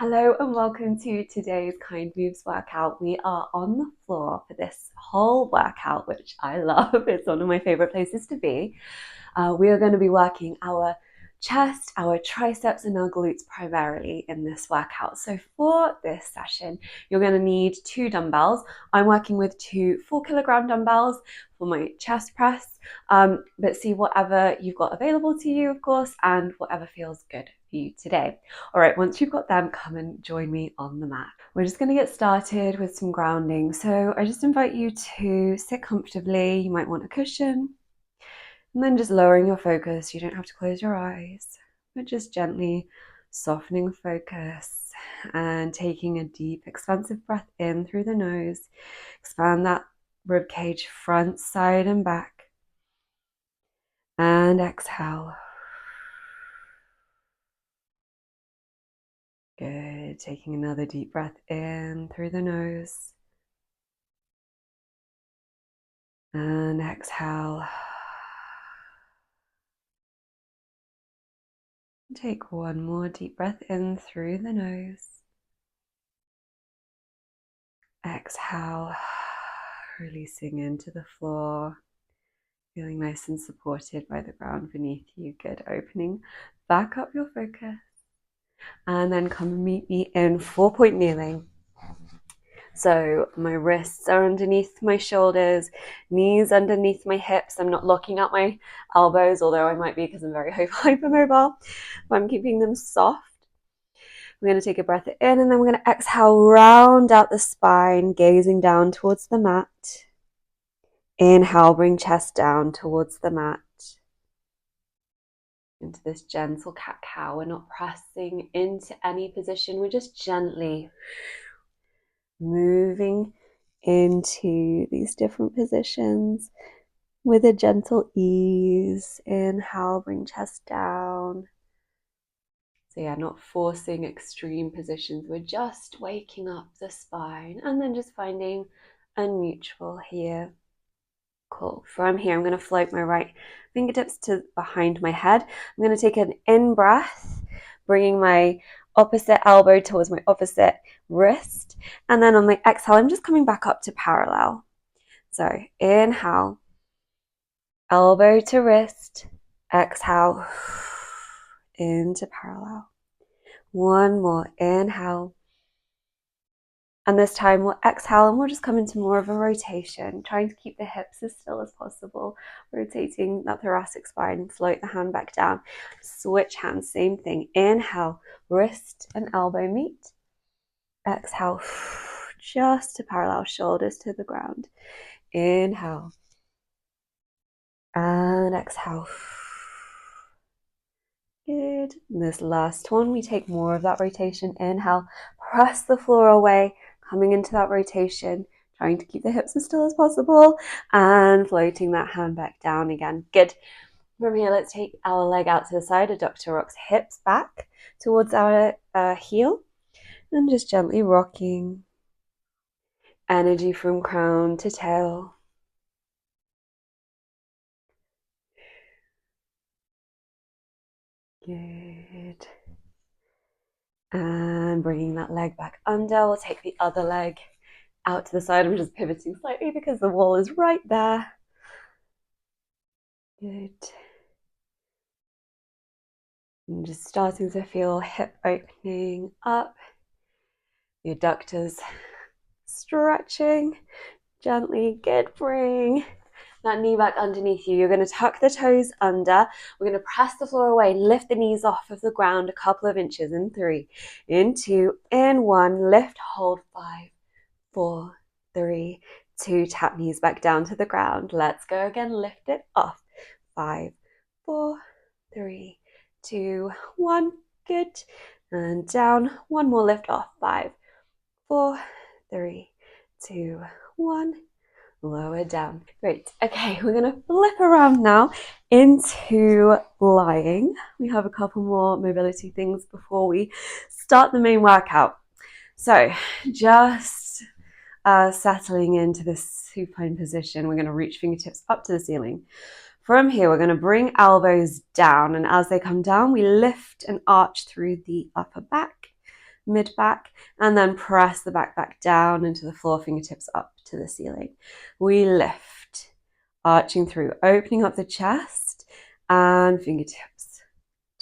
Hello and welcome to today's Kind Moves workout. We are on the floor for this whole workout, which I love. It's one of my favorite places to be. We are going to be working our chest, our triceps, and our glutes primarily in this workout. So for this session, you're going to need 2 dumbbells. I'm working with 2 4-kilogram dumbbells for my chest press, but see whatever you've got available to you, of course, and whatever feels good for you today. All right, once you've got them, come and join me on the mat. We're just going to get started with some grounding. So I just invite you to sit comfortably. You might want a cushion. And then just lowering your focus. You don't have to close your eyes, but just gently softening focus and taking a deep, expansive breath in through the nose. Expand that rib cage front, side, and back. And exhale. Good. Taking another deep breath in through the nose. And exhale. Take one more deep breath in through the nose. Exhale, releasing into the floor, feeling nice and supported by the ground beneath you. Good. Opening back up your focus. And then come and meet me in 4-point kneeling. So my wrists are underneath my shoulders, knees underneath my hips. I'm not locking out my elbows, although I might be because I'm very hypermobile. But I'm keeping them soft. We're going to take a breath in and then we're going to exhale, round out the spine, gazing down towards the mat. Inhale, bring chest down towards the mat. Into this gentle cat-cow. We're not pressing into any position. We're just gently moving into these different positions with a gentle ease. Inhale, bring chest down. So yeah, not forcing extreme positions. We're just waking up the spine and then just finding a neutral here. Cool. From here, I'm going to float my right fingertips to behind my head. I'm going to take an in breath, bringing my opposite elbow towards my opposite wrist. And then on my exhale, I'm just coming back up to parallel. So inhale, elbow to wrist, exhale, into parallel. One more, inhale. And this time we'll exhale and we'll just come into more of a rotation, trying to keep the hips as still as possible, rotating that thoracic spine, float the hand back down, switch hands, same thing. Inhale, wrist and elbow meet. Exhale, just to parallel, shoulders to the ground. Inhale. And exhale. Good. And this last one, we take more of that rotation. Inhale, press the floor away, coming into that rotation, trying to keep the hips as still as possible, and floating that hand back down again. Good. From here, let's take our leg out to the side. Adductor rocks hips back towards our heel, and just gently rocking. Energy from crown to tail. Good. And bringing that leg back under. We'll take the other leg out to the side. I'm just pivoting slightly because the wall is right there. Good. And just starting to feel hip opening up. The adductors stretching gently. Good. Bring that knee back underneath you. You're going to tuck the toes under. We're going to press the floor away, lift the knees off of the ground a couple of inches in 3, in 2, in 1, lift, hold, 5, 4, 3, 2, tap knees back down to the ground. Let's go again, lift it off. 5, 4, 3, 2, 1, good. And down, one more lift off. 5, 4, 3, 2, 1. Lower down. Great. Okay, we're going to flip around now into lying. We have a couple more mobility things before we start the main workout. So just settling into this supine position. We're going to reach fingertips up to the ceiling. From here, we're going to bring elbows down, and as they come down, we lift and arch through the upper back. mid-back, and then press the back down into the floor, fingertips up to the ceiling. We lift, arching through, opening up the chest and fingertips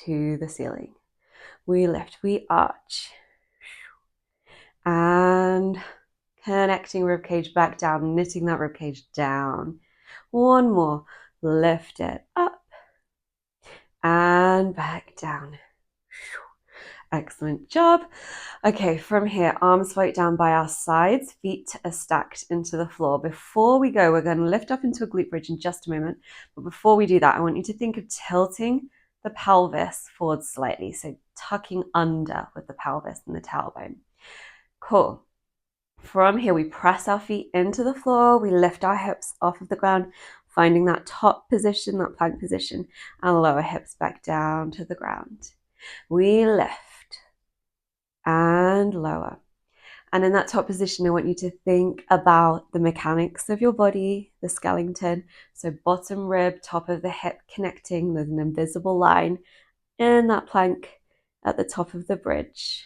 to the ceiling. We lift, we arch, and connecting ribcage back down, knitting that ribcage down. One more, lift it up and back down. Excellent job. Okay, from here, arms float down by our sides, feet are stacked into the floor. Before we go, we're going to lift up into a glute bridge in just a moment. But before we do that, I want you to think of tilting the pelvis forward slightly. So tucking under with the pelvis and the tailbone. Cool. From here, we press our feet into the floor. We lift our hips off of the ground, finding that top position, that plank position, and lower hips back down to the ground. We lift and lower. And in that top position, I want you to think about the mechanics of your body, the skeleton. So bottom rib, top of the hip connecting. There's an invisible line in that plank at the top of the bridge.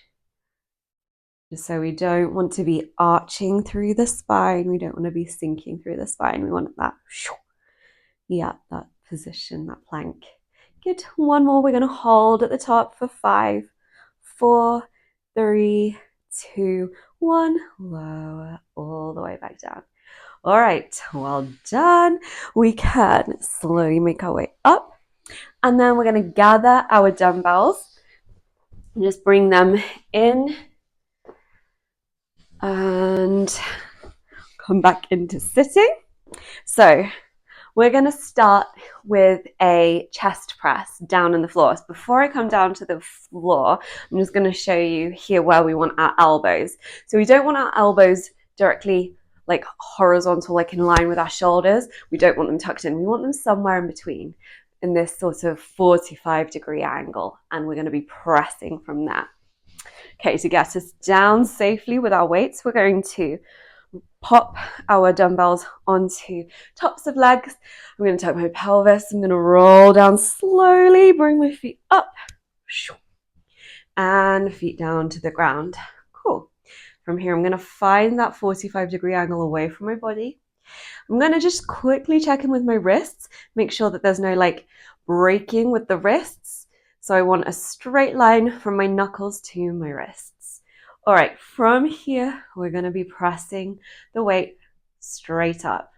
So we don't want to be arching through the spine. We don't want to be sinking through the spine. We want that, that position, that plank. Good. One more. We're going to hold at the top for 5, 4, 3, 2, 1. Lower all the way back down. All right. Well done. We can slowly make our way up. And then we're going to gather our dumbbells and just bring them in and come back into sitting. So we're going to start with a chest press down on the floor. So before I come down to the floor, I'm just going to show you here where we want our elbows. So we don't want our elbows directly like horizontal, like in line with our shoulders. We don't want them tucked in. We want them somewhere in between in this sort of 45-degree angle. And we're going to be pressing from that. Okay, to get us down safely with our weights, we're going to pop our dumbbells onto tops of legs. I'm going to tuck my pelvis. I'm going to roll down slowly, bring my feet up, and feet down to the ground. Cool. From here, I'm going to find that 45-degree angle away from my body. I'm going to just quickly check in with my wrists, make sure that there's no like breaking with the wrists. So I want a straight line from my knuckles to my wrists. All right, from here, we're going to be pressing the weight straight up.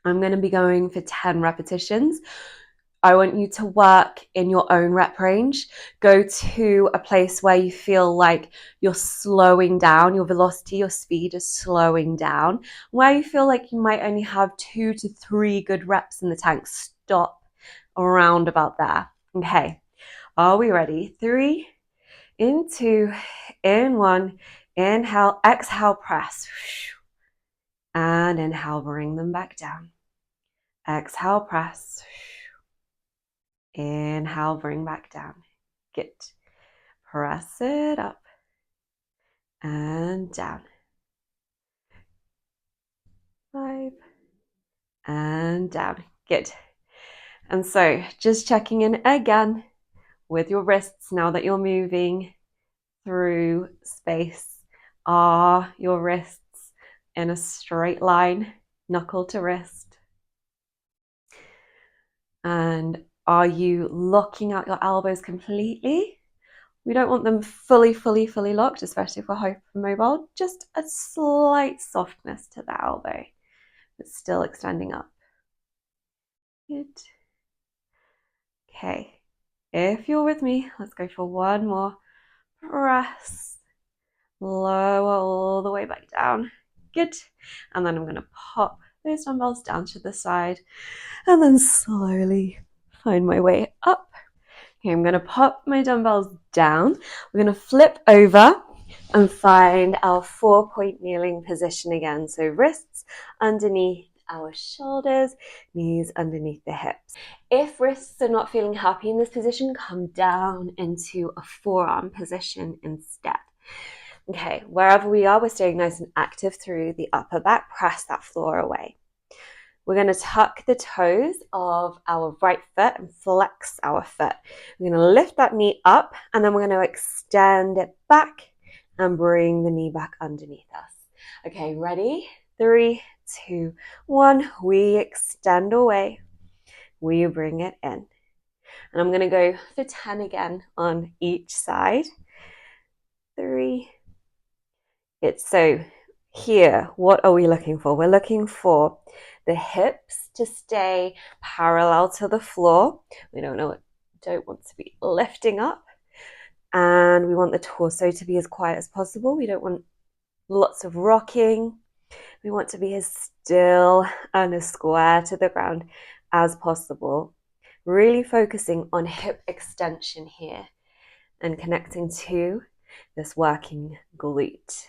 I'm going to be going for 10 repetitions. I want you to work in your own rep range. Go to a place where you feel like you're slowing down, your velocity, your speed is slowing down, where you feel like you might only have 2 to 3 good reps in the tank. Stop around about there. Okay, are we ready? 3, in 2, in 1, inhale, exhale, press. And inhale, bring them back down. Exhale, press. Inhale, bring back down. Good. Press it up and down. 5 and down. Good. And so just checking in again with your wrists now that you're moving through space. Are your wrists in a straight line, knuckle to wrist? And are you locking out your elbows completely? We don't want them fully locked, especially if we're hypermobile. Just a slight softness to the elbow, but still extending up. Good. Okay, if you're with me, let's go for one more. Press, lower all the way back down. Good. And then I'm going to pop those dumbbells down to the side and then slowly find my way up. Okay, I'm going to pop my dumbbells down. We're going to flip over and find our 4-point kneeling position again. So wrists underneath our shoulders, knees underneath the hips. If wrists are not feeling happy in this position, come down into a forearm position instead. Okay, wherever we are, we're staying nice and active through the upper back. Press that floor away. We're going to tuck the toes of our right foot and flex our foot. We're going to lift that knee up and then we're going to extend it back and bring the knee back underneath us. Okay, ready? 3, 2, 1. We extend away. We bring it in. And I'm going to go for 10 again on each side. 3. So here, what are we looking for? We're looking for the hips to stay parallel to the floor. We don't want to be lifting up. And we want the torso to be as quiet as possible. We don't want lots of rocking. We want to be as still and as square to the ground as possible. Really focusing on hip extension here and connecting to this working glute.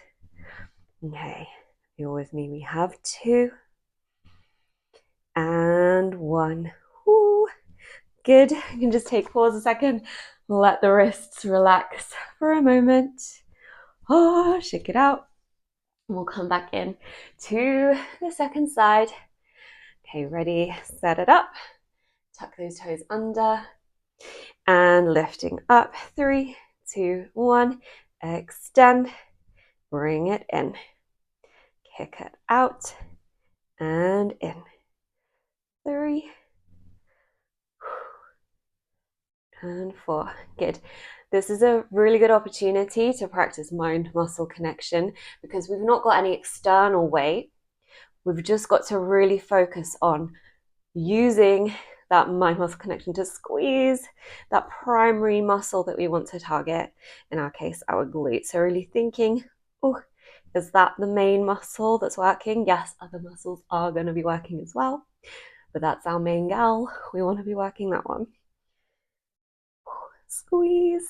Okay, you're with me. We have 2 and 1. Woo. Good. You can just pause a second. Let the wrists relax for a moment. Oh, shake it out. We'll come back in to the second side. Okay, ready? Set it up. Tuck those toes under. And lifting up. 3, 2, 1. Extend. Bring it in. Kick it out. And in. 3. And 4. Good. This is a really good opportunity to practice mind-muscle connection because we've not got any external weight. We've just got to really focus on using that mind-muscle connection to squeeze that primary muscle that we want to target, in our case, our glute. So really thinking, oh, is that the main muscle that's working? Yes, other muscles are going to be working as well, but that's our main gal. We want to be working that one. Squeeze.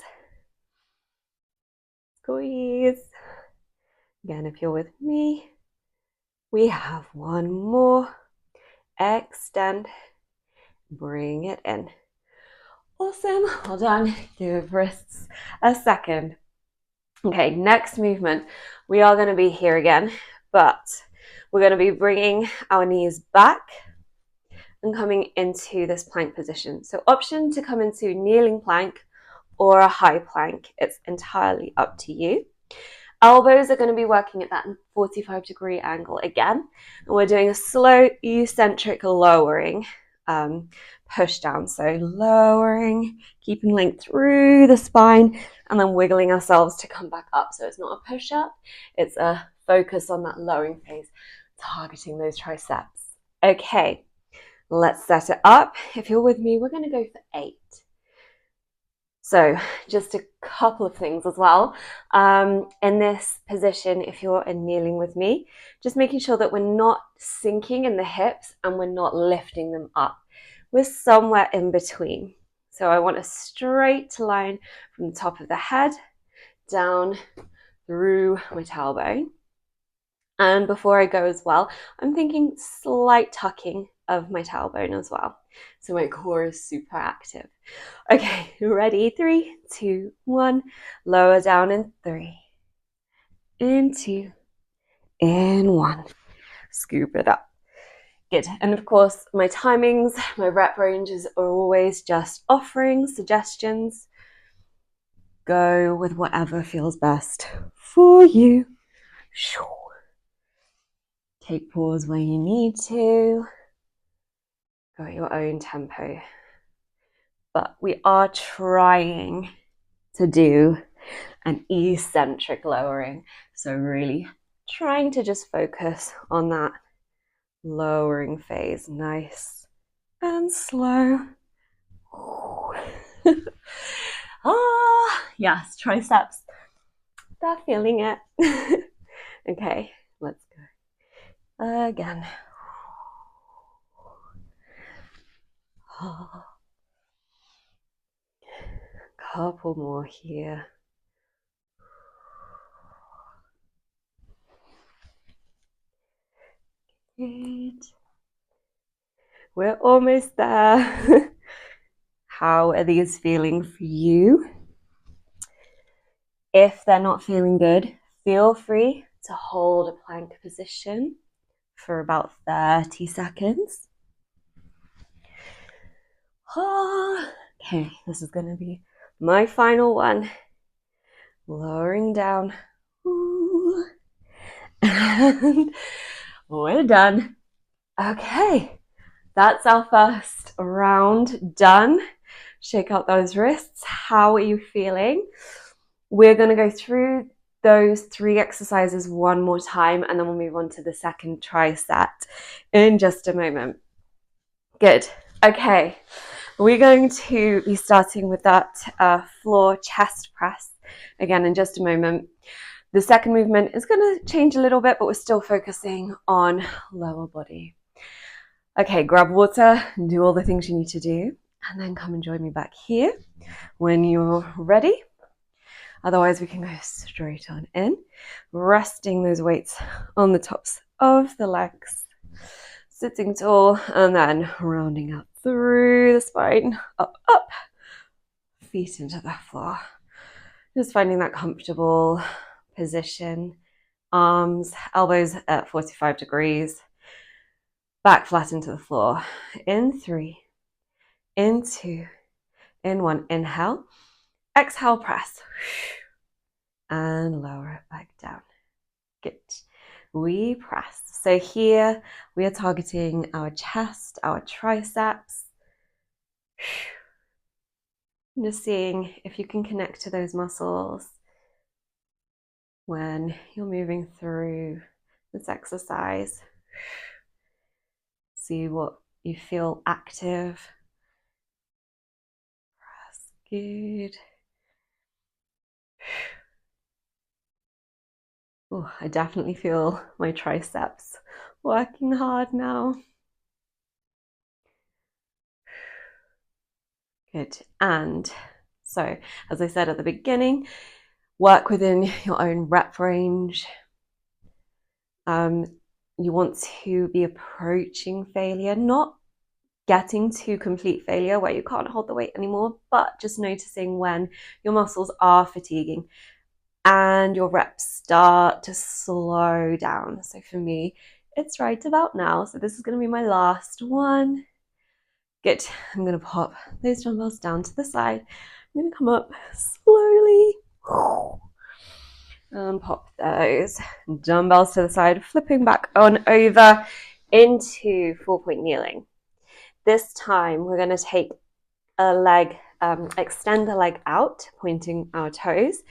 Squeeze. Again, if you're with me, we have 1 more. Extend. Bring it in. Awesome. Well done. Give wrists a second. Okay, next movement. We are going to be here again, but we're going to be bringing our knees back and coming into this plank position. So option to come into kneeling plank or a high plank. It's entirely up to you. Elbows are going to be working at that 45-degree angle again. And we're doing a slow eccentric lowering push down. So lowering, keeping length through the spine, and then wiggling ourselves to come back up. So it's not a push up, it's a focus on that lowering phase, targeting those triceps. Okay, let's set it up. If you're with me, we're going to go for 8. So just a couple of things as well. In this position, if you're kneeling with me, just making sure that we're not sinking in the hips and we're not lifting them up. We're somewhere in between. So I want a straight line from the top of the head down through my tailbone. And before I go as well, I'm thinking slight tucking of my tailbone as well. So my core is super active. Okay, ready? 3, 2, 1. Lower down in 3. In 2. In 1. Scoop it up. Good. And of course, my timings, my rep ranges are always just offering suggestions. Go with whatever feels best for you. Take pause where you need to. Go at your own tempo. But we are trying to do an eccentric lowering. So really trying to just focus on that lowering phase. Nice and slow. Yes, triceps. They're feeling it. Okay, let's go. Again. Couple more here. Good. We're almost there. How are these feeling for you? If they're not feeling good, feel free to hold a plank position for about 30 seconds. Okay, this is going to be my final one. Lowering down, And we're done. Okay, that's our first round done. Shake out those wrists. How are you feeling? We're going to go through those 3 exercises one more time, and then we'll move on to the second tricep in just a moment. Good. Okay, we're going to be starting with that floor chest press again in just a moment. The second movement is going to change a little bit, but we're still focusing on lower body. Okay, grab water, do all the things you need to do, and then come and join me back here when you're ready. Otherwise, we can go straight on in, resting those weights on the tops of the legs, sitting tall, and then rounding out through the spine, up, up, feet into the floor. Just finding that comfortable position. Arms, elbows at 45 degrees, back flat into the floor. In 3, in 2, in 1. Inhale, exhale, press, and lower it back down. Good. We press. So here we are targeting our chest, our triceps. Just seeing if you can connect to those muscles when you're moving through this exercise. See what you feel active. Press. Good. Oh, I definitely feel my triceps working hard now. Good. And so, as I said at the beginning, work within your own rep range. You want to be approaching failure, not getting to complete failure where you can't hold the weight anymore, but just noticing when your muscles are fatiguing and your reps start to slow down. So for me, it's right about now. So this is going to be my last one. Good. I'm going to pop those dumbbells down to the side. I'm going to come up slowly and pop those dumbbells to the side, flipping back on over into 4-point kneeling. This time we're going to take a leg, extend the leg out, pointing our toes,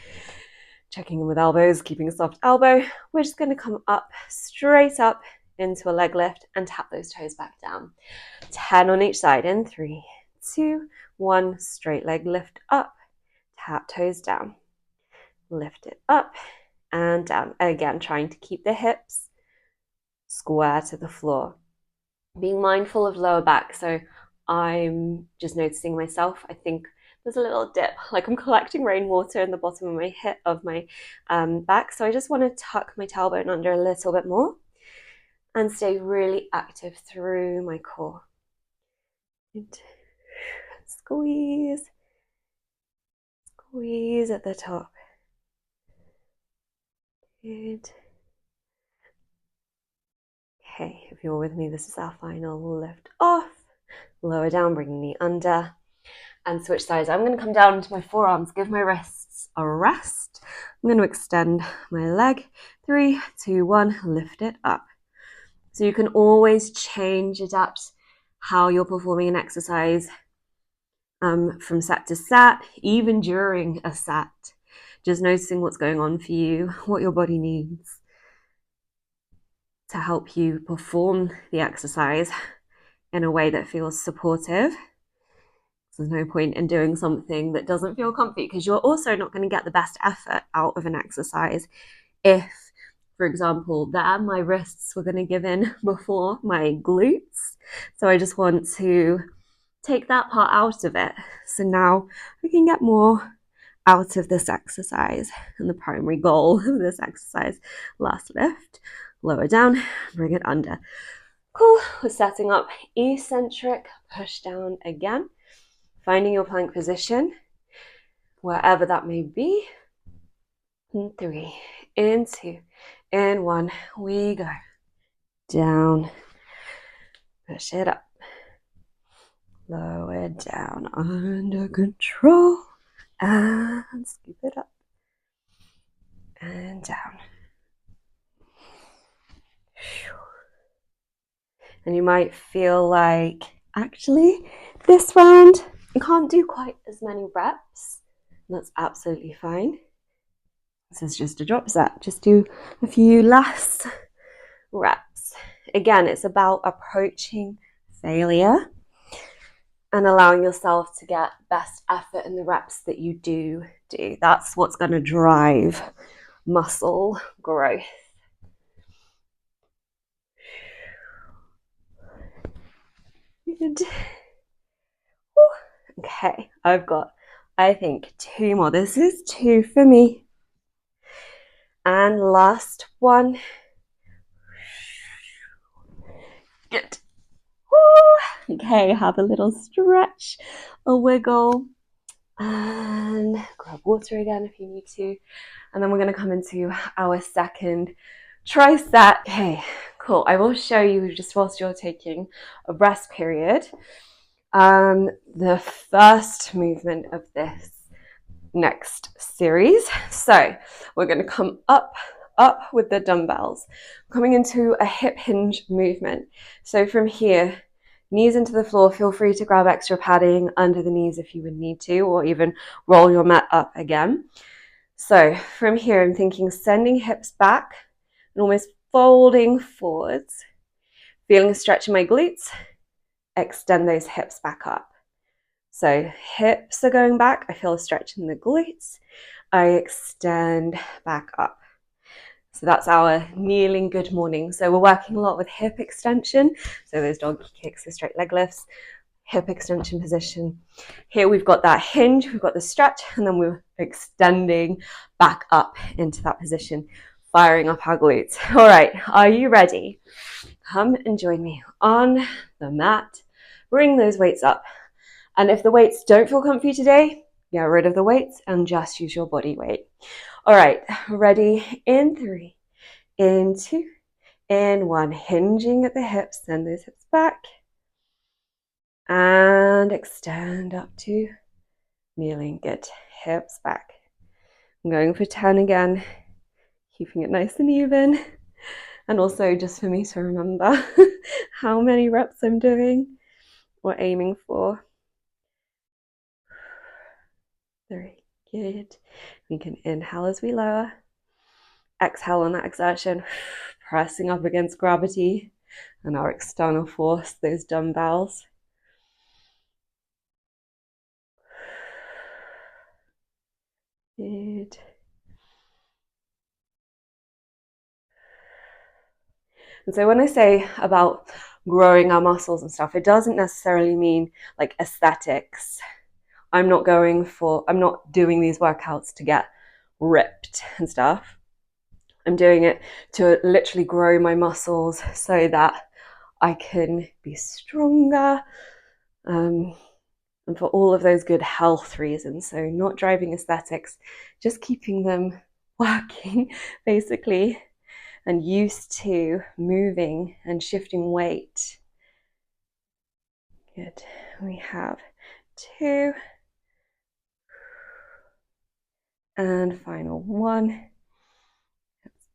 checking in with elbows, keeping a soft elbow. We're just going to come up, straight up into a leg lift and tap those toes back down. 10 on each side in 3, 2, 1, straight leg lift up, tap toes down, lift it up and down. Again, trying to keep the hips square to the floor. Being mindful of lower back. So I'm just noticing myself. I think there's a little dip, like I'm collecting rainwater in the bottom of my hip of my back. So I just want to tuck my tailbone under a little bit more and stay really active through my core. And squeeze, squeeze at the top. Good. Okay, if you're with me, this is our final lift off. Lower down, bringing me under. And switch sides. I'm going to come down into my forearms, give my wrists a rest. I'm going to extend my leg. 3, 2, 1, lift it up. So you can always change, adapt how you're performing an exercise from set to set, even during a set. Just noticing what's going on for you, what your body needs to help you perform the exercise in a way that feels supportive. There's no point in doing something that doesn't feel comfy, because you're also not going to get the best effort out of an exercise if, for example, there my wrists were going to give in before my glutes. So I just want to take that part out of it. So now we can get more out of this exercise. And the primary goal of this exercise, last lift, lower down, bring it under. Cool. We're setting up eccentric push down again. Finding your plank position, wherever that may be. In 3, in 2, in 1, we go. Down, push it up. Lower down, under control. And scoop it up. And down. And you might feel like, actually, this round, you can't do quite as many reps. That's absolutely fine. This is just a drop set. Just do a few last reps. Again, it's about approaching failure and allowing yourself to get best effort in the reps that you do. That's what's going to drive muscle growth. Good. Okay, I've got, I think, 2 more. This is 2 for me. And last one. Good. Woo. Okay, have a little stretch, a wiggle, and grab water again if you need to. And then we're going to come into our second tricep. Okay, cool. I will show you just whilst you're taking a rest period, the first movement of this next series. So we're going to come up with the dumbbells, coming into a hip hinge movement. So from here, knees into the floor, feel free to grab extra padding under the knees if you would need to, or even roll your mat up again. So from here, I'm thinking sending hips back and almost folding forwards, feeling a stretch in my glutes, extend those hips back up. So hips are going back, I feel a stretch in the glutes, I extend back up. So that's our kneeling good morning. So we're working a lot with hip extension. So those dog kicks, the straight leg lifts, hip extension position. Here we've got that hinge, we've got the stretch, and then we're extending back up into that position, firing up our glutes. All right, are you ready? Come and join me on the mat. Bring those weights up. And if the weights don't feel comfy today, get rid of the weights and just use your body weight. All right, ready? In 3, in 2, in 1. Hinging at the hips, send those hips back. And extend up to kneeling. Good. Hips back. I'm going for 10 again, keeping it nice and even. And also just for me to remember how many reps I'm doing or aiming for. 3. Good. We can inhale as we lower. Exhale on that exertion, pressing up against gravity and our external force, those dumbbells. Good. And so when I say about growing our muscles and stuff, it doesn't necessarily mean like aesthetics. I'm not doing these workouts to get ripped and stuff. I'm doing it to literally grow my muscles so that I can be stronger, and for all of those good health reasons. So not driving aesthetics, just keeping them working basically, and used to moving and shifting weight. Good. We have 2. And final 1.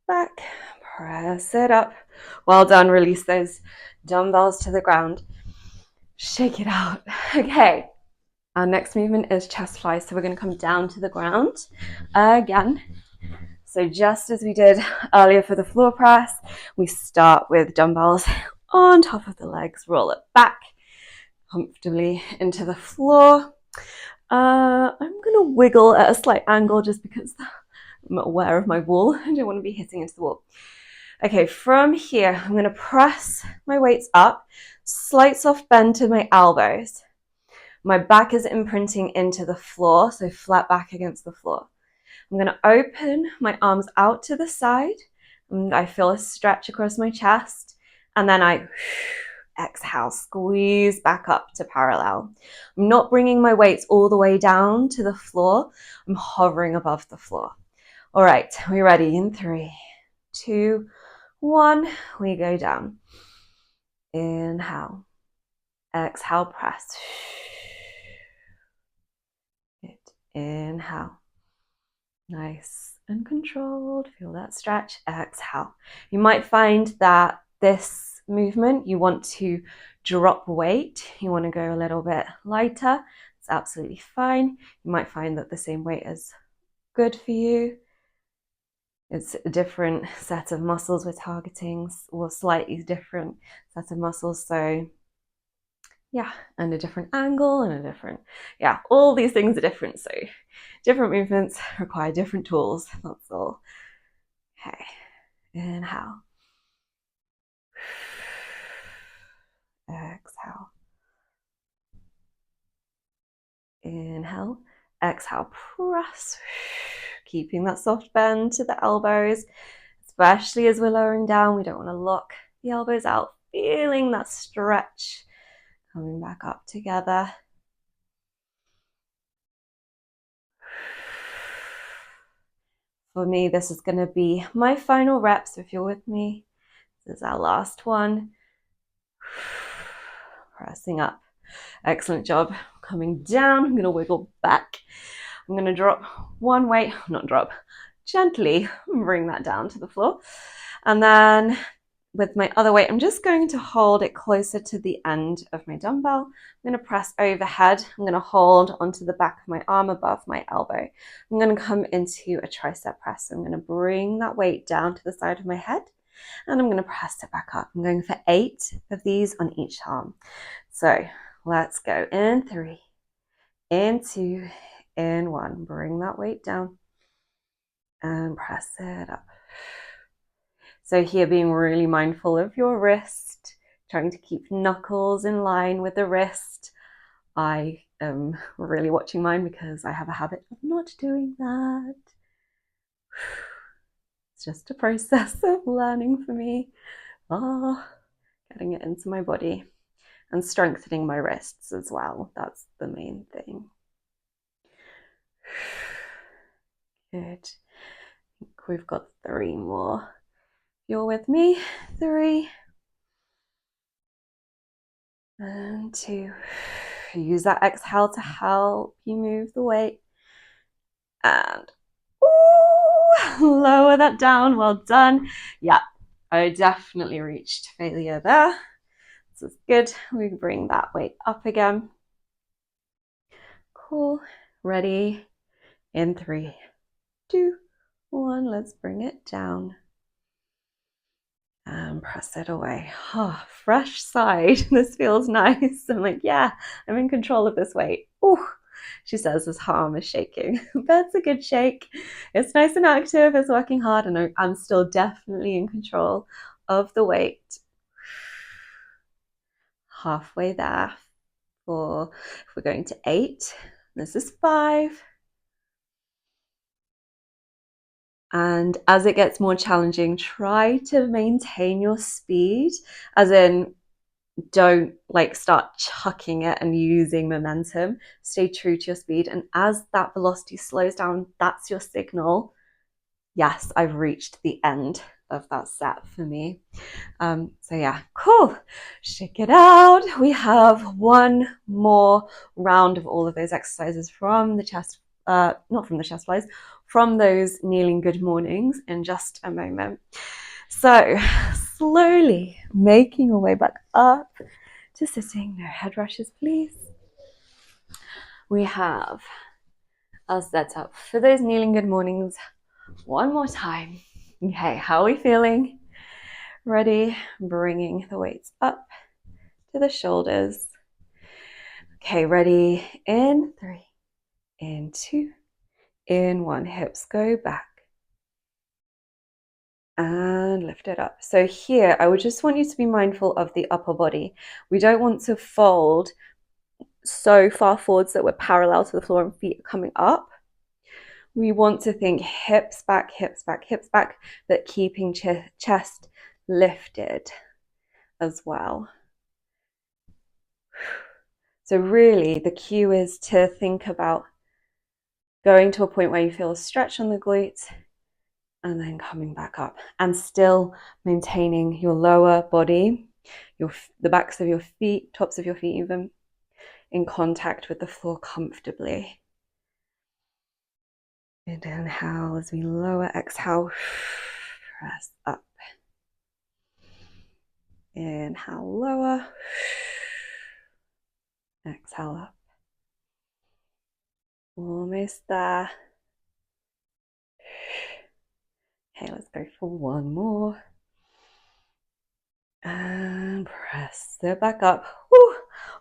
Back, press it up. Well done. Release those dumbbells to the ground. Shake it out. Okay. Our next movement is chest flies. So we're going to come down to the ground again. So just as we did earlier for the floor press, we start with dumbbells on top of the legs. Roll it back comfortably into the floor. I'm going to wiggle at a slight angle just because I'm aware of my wall. I don't want to be hitting into the wall. Okay, from here, I'm going to press my weights up, slight soft bend to my elbows. My back is imprinting into the floor, so flat back against the floor. I'm going to open my arms out to the side, and I feel a stretch across my chest, and then I exhale, squeeze back up to parallel. I'm not bringing my weights all the way down to the floor. I'm hovering above the floor. All right, we're ready. In 3, 2, 1, we go down. Inhale. Exhale, press. Good. Inhale. Nice and controlled. Feel that stretch. Exhale. You might find that this movement, you want to drop weight, you want to go a little bit lighter, it's absolutely fine. You might find that the same weight is good for you. It's a different set of muscles we're targeting, or slightly different set of muscles. So yeah, and a different angle and a different, yeah, all these things are different. So different movements require different tools. That's all. Okay, inhale. Exhale. Inhale. Exhale. Press. Keeping that soft bend to the elbows, especially as we're lowering down. We don't want to lock the elbows out. Feeling that stretch. Coming back up together. For me, this is going to be my final rep. So if you're with me, this is our last one. Pressing up. Excellent job. Coming down. I'm going to wiggle back. I'm going to drop one weight, not drop, gently bring that down to the floor. And then with my other weight, I'm just going to hold it closer to the end of my dumbbell. I'm going to press overhead. I'm going to hold onto the back of my arm above my elbow. I'm going to come into a tricep press. So I'm going to bring that weight down to the side of my head and I'm going to press it back up. I'm going for 8 of these on each arm. So let's go in 3, in 2, in 1. Bring that weight down and press it up. So here, being really mindful of your wrist, trying to keep knuckles in line with the wrist. I am really watching mine because I have a habit of not doing that. It's just a process of learning for me. Getting it into my body and strengthening my wrists as well. That's the main thing. Good. I think we've got 3 more. You're with me. 3 and 2. Use that exhale to help you move the weight. And lower that down. Well done. Yeah, I definitely reached failure there. This is good. We bring that weight up again. Cool. Ready? In 3, 2, 1. Let's bring it down. And press it away. Oh, fresh side. This feels nice. I'm like, yeah, I'm in control of this weight. Ooh, she says as her arm is shaking. That's a good shake. It's nice and active. It's working hard, and I'm still definitely in control of the weight. Halfway there. For if we're going to 8, this is 5. And as it gets more challenging, try to maintain your speed, as in don't like start chucking it and using momentum. Stay true to your speed. And as that velocity slows down, that's your signal. Yes, I've reached the end of that set for me. So yeah, cool. Shake it out. We have one more round of all of those exercises from the chest, not from the chest flies, from those kneeling good mornings in just a moment. So slowly making your way back up to sitting. No head rushes, please. We have our setup for those kneeling good mornings one more time. Okay, how are we feeling? Ready? Bringing the weights up to the shoulders. Okay, ready? In 3, in 2, in 1. Hips go back. And lift it up. So here, I would just want you to be mindful of the upper body. We don't want to fold so far forwards that we're parallel to the floor and feet are coming up. We want to think hips back, hips back, hips back, but keeping chest lifted as well. So really the cue is to think about going to a point where you feel a stretch on the glutes and then coming back up and still maintaining your lower body, the backs of your feet, tops of your feet even, in contact with the floor comfortably. And inhale as we lower, exhale, press up. Inhale, lower. Exhale up. Almost there. Okay, let's go for one more. And press it back up. Woo.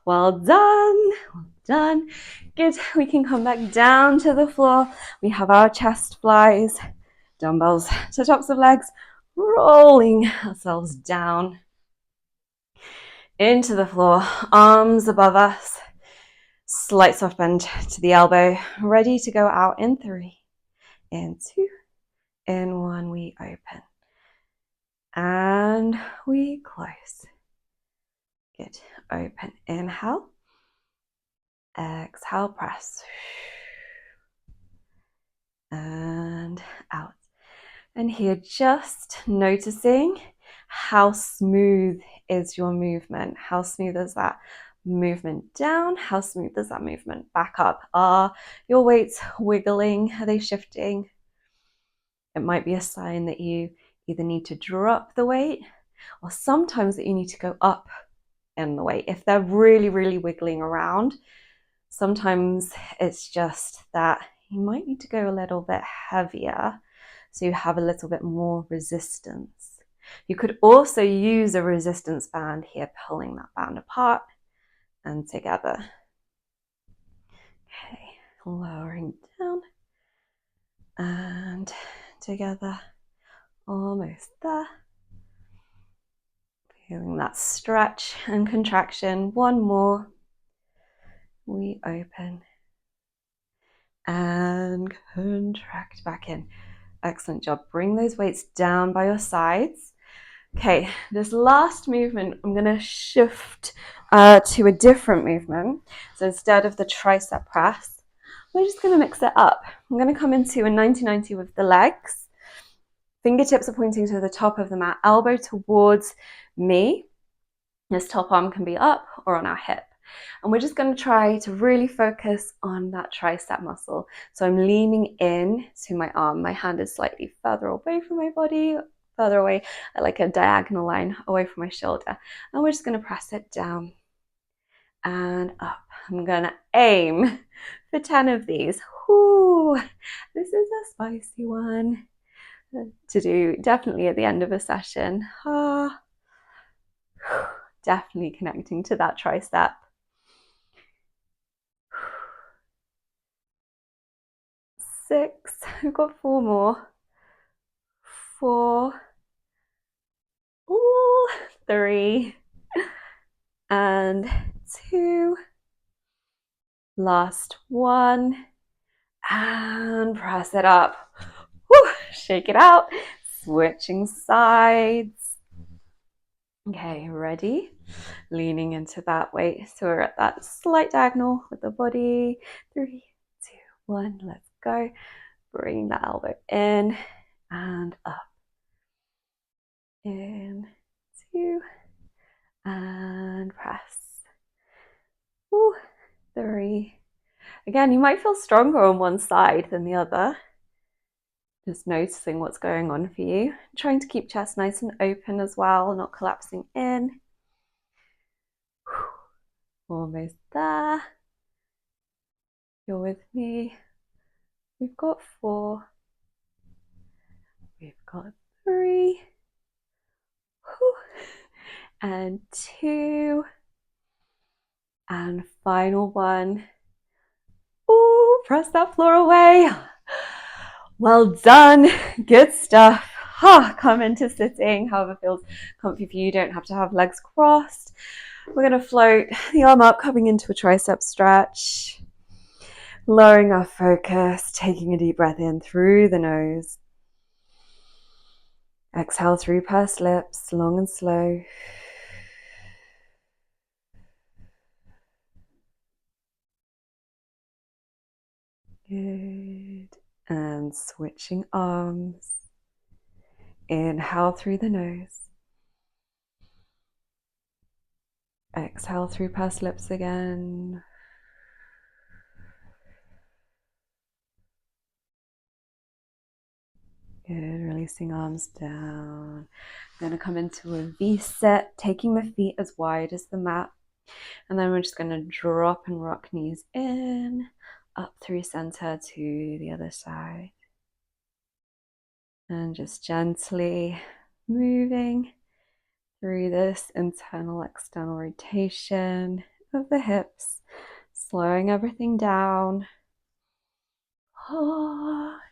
Well done. Well done. Good. We can come back down to the floor. We have our chest flies, dumbbells to tops of legs, rolling ourselves down into the floor, arms above us, slight soft bend to the elbow, ready to go out in 3, in 2, in 1, we open. And we close. Good. Open. Inhale. Exhale, press. And out. And here, just noticing how smooth is your movement. How smooth is that movement down? How smooth is that movement back up? Are your weights wiggling? Are they shifting? It might be a sign that you either need to drop the weight or sometimes that you need to go up in the weight. If they're really, really wiggling around, sometimes it's just that you might need to go a little bit heavier so you have a little bit more resistance. You could also use a resistance band here, pulling that band apart and together. Okay, lowering down and together, almost there. Feeling that stretch and contraction. One more. We open and contract back in. Excellent job. Bring those weights down by your sides. Okay, this last movement, I'm going to shift to a different movement. So instead of the tricep press, we're just going to mix it up. I'm going to come into a 90-90 with the legs. Fingertips are pointing to the top of the mat, elbow towards me. This top arm can be up or on our hip. And we're just going to try to really focus on that tricep muscle. So I'm leaning in to my arm. My hand is slightly further away from my body, further away, like a diagonal line away from my shoulder. And we're just going to press it down and up. I'm going to aim for 10 of these. Whew, this is a spicy one to do definitely at the end of a session. Definitely connecting to that tricep. 6, we've got 4 more. 4, 3, and 2. Last one, and press it up. Woo, shake it out, switching sides. Okay, ready? Leaning into that weight. So we're at that slight diagonal with the body. 3, 2, 1, let's go. Bring that elbow in and up. In, 2, and press. 3. Again, you might feel stronger on one side than the other. Just noticing what's going on for you. Trying to keep chest nice and open as well, not collapsing in. Almost there. You're with me. We've got 4. We've got 3. And 2. And final one. Ooh, press that floor away. Well done. Good stuff. Come into sitting, however feels comfy for you. You don't have to have legs crossed. We're going to float the arm up, coming into a tricep stretch. Lowering our focus, taking a deep breath in through the nose. Exhale through pursed lips, long and slow. Good. And switching arms. Inhale through the nose. Exhale through pursed lips again. Good, releasing arms down. I'm going to come into a V-sit, taking the feet as wide as the mat. And then we're just going to drop and rock knees in, up through center to the other side. And just gently moving through this internal, external rotation of the hips, slowing everything down.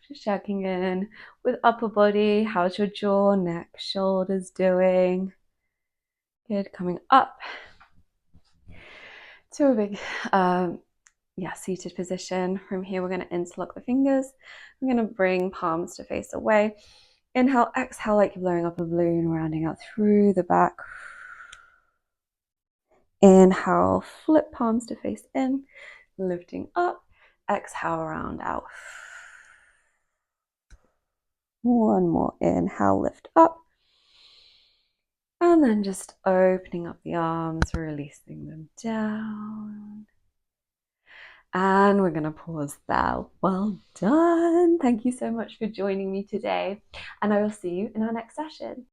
Just checking in with upper body. How's your jaw, neck, shoulders doing? Good. Coming up to a big, seated position. From here, we're going to interlock the fingers. We're going to bring palms to face away. Inhale, exhale like you're blowing up a balloon, rounding out through the back. Inhale, flip palms to face in, lifting up. Exhale, round out. One more inhale, lift up. And then just opening up the arms, releasing them down. And we're going to pause there. Well done. Thank you so much for joining me today. And I will see you in our next session.